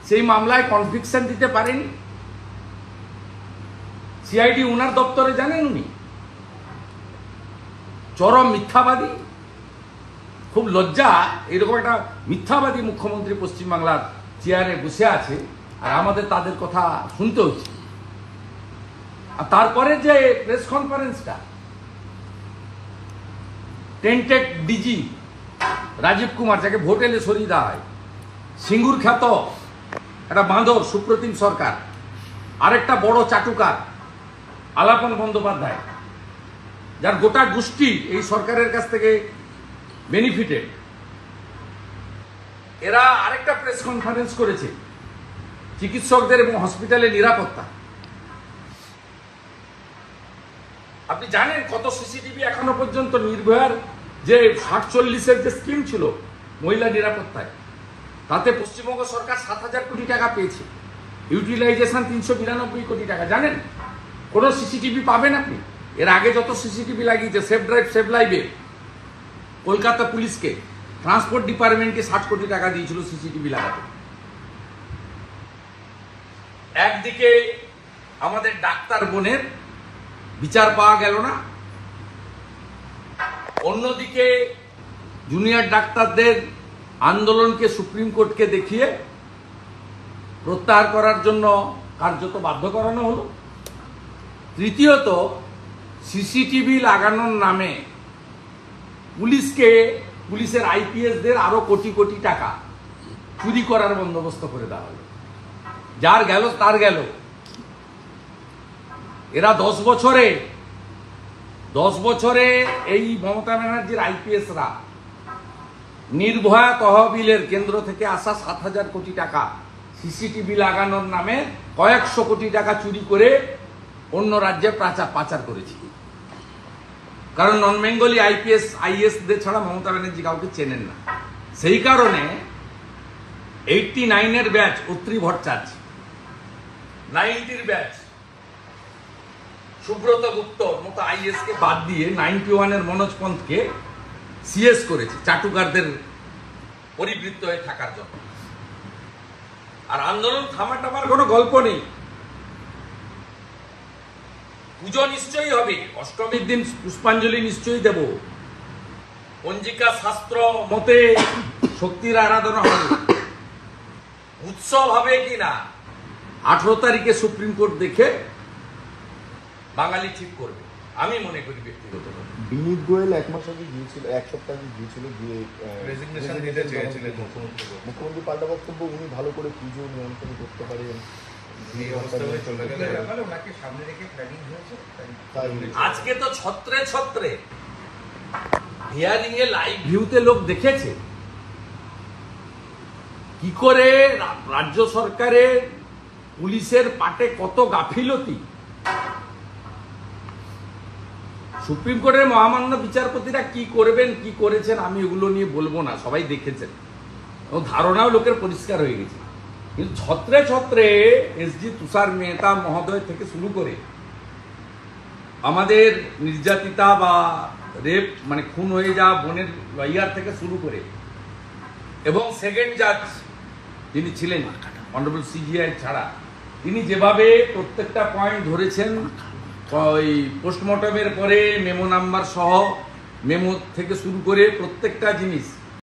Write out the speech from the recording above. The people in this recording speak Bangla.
সেই মামলায় কনভিকশন দিতে পারেনি। সিআইডি উনার দপ্তরে জানেন উনি চরম মিথ্যাবাদী। খুব লজ্জা, এরকম একটা মিথ্যাবাদী মুখ্যমন্ত্রী পশ্চিমবাংলার চেয়ারে বসে আছে আর আমাদের তাদের কথা শুনতে হচ্ছে। আর তারপরে যে প্রেস কনফারেন্সটা, টেন্টেড ডিজি রাজীব কুমার, যাকে ভোট এলে সরিয়ে দেওয়া হয়, সিঙ্গুর খ্যাত একটা বাঁদর সুপ্রতিম সরকার, আরেকটা বড় চাটুকার আলাপন বন্দ্যোপাধ্যায়, যার গোটা গোষ্ঠী এই সরকারের কাছ থেকে বেনিফিটেড, এরা আরেকটা প্রেস কনফারেন্স করেছে চিকিৎসকদের এবং হসপিটালের নিরাপত্তা। আপনি জানেন কত সিসিটিভি এখনো পর্যন্ত নির্ভয়ার যে 60-40-এর যে স্কিম ছিল মহিলা নিরাপত্তায়, তাতে পশ্চিমবঙ্গ সরকার 7,000 কোটি টাকা পেয়েছে, ইউটিলাইজেশন 392 কোটি টাকা। জানেন কোনো সিসিটিভি পাবেন আপনি? এর আগে যত সিসিটিভি লাগিয়েছে, সেফ ড্রাইভ সেভ লাইভে কলকাতা পুলিশকে ট্রান্সপোর্ট ডিপার্টমেন্টকে 60 কোটি টাকা দিয়েছিল সিসিটিভি লাগাতে। একদিকে আমাদের ডাক্তার বোনের বিচার পাওয়া গেল না, অন্যদিকে জুনিয়র ডাক্তারদের আন্দোলনকে সুপ্রিম কোর্টকে দেখিয়ে প্রত্যাহার করার জন্য কার্যত বাধ্য করানো হলো। তৃতীয়ত, সিসিটিভি লাগানোর নামে পুলিশের আইপিএসদের আরো কোটি কোটি টাকা চুরি করার বন্দোবস্ত করে দেওয়া হলো। যার গেল তার গেল। এরা 10 বছরে এই মমতা ব্যানার্জির আইপিএসরা নির্ভয়া তহবিলের কেন্দ্র থেকে আসা 7,000 কোটি টাকা সিসিটিভি লাগানোর নামে কয়েকশো কোটি টাকা চুরি করে অন্য রাজ্যে পাচার করেছে। কারণ নন বেঙ্গলি আইএসদের ছাড়া মমতা ব্যানার্জি কাউকে চেনেন না। সেই কারণে 89-এর ব্যাচ অত্রি ভট্টাচার্য, 90-র ব্যাচ সুব্রত গুপ্তর মতো আইএস কে বাদ দিয়ে 91-এর মনোজ পন্থকে সিএস করেছে চাটুকারদের পরিবৃত্ত হয়ে থাকার জন্য। আর আন্দোলন থামাটামার কোনো গল্প নেই। পুজো নিশ্চয়ই হবে, অষ্টমীর দিন পুষ্পাঞ্জলি নিশ্চয়ই দেব, পঞ্জিকা শাস্ত্র মতে শক্তির আরাধনা হবে, উৎসব হবে কিনা 18 তারিখে সুপ্রিম কোর্ট দেখে বাঙালি ঠিক করবে, আমি মনে করি ব্যক্তিগতভাবে। বিনীত গোয়েল এক মাস আগে গিয়েছিল, এক সপ্তাহ আগে গিয়েছিল, গিয়ে রেজিগনেশন দিতে চেয়েছিলেন মুখ্যমন্ত্রী পাল্টা বক্তব্য, উনি ভালো করে পুজো নিয়ন্ত্রণ করতে পারেন। আজকে তো ছত্রে হিয়ারিং এ লাইভ ভিউতে লোক দেখেছে কি করে রাজ্য সরকারের পুলিশের পাটে কত গাফিলতি। সুপ্রিম কোর্টের মহামান্য বিচারপতিরা কি করবেন কি করেছেন আমি এগুলো নিয়ে বলবো না, সবাই দেখেছেন এবং ধারণাও লোকের পরিষ্কার হয়ে গেছে। কিন্তু ছত্রে এসজি তুষার মেহতা মহোদয় থেকে শুরু করে আমাদের নির্যাতিতা বা রেপ মানে খুন হয়ে যাওয়া বোনের লয়ার থেকে শুরু করে এবং সেকেন্ড জাজ যিনি ছিলেন অনারেবল সিজিআই ছাড়া, তিনি যেভাবে প্রত্যেকটা পয়েন্ট ধরেছেন, ওই পোস্টমর্টমের পরে মেমো নাম্বার সহ মেমো থেকে শুরু করে প্রত্যেকটা জিনিস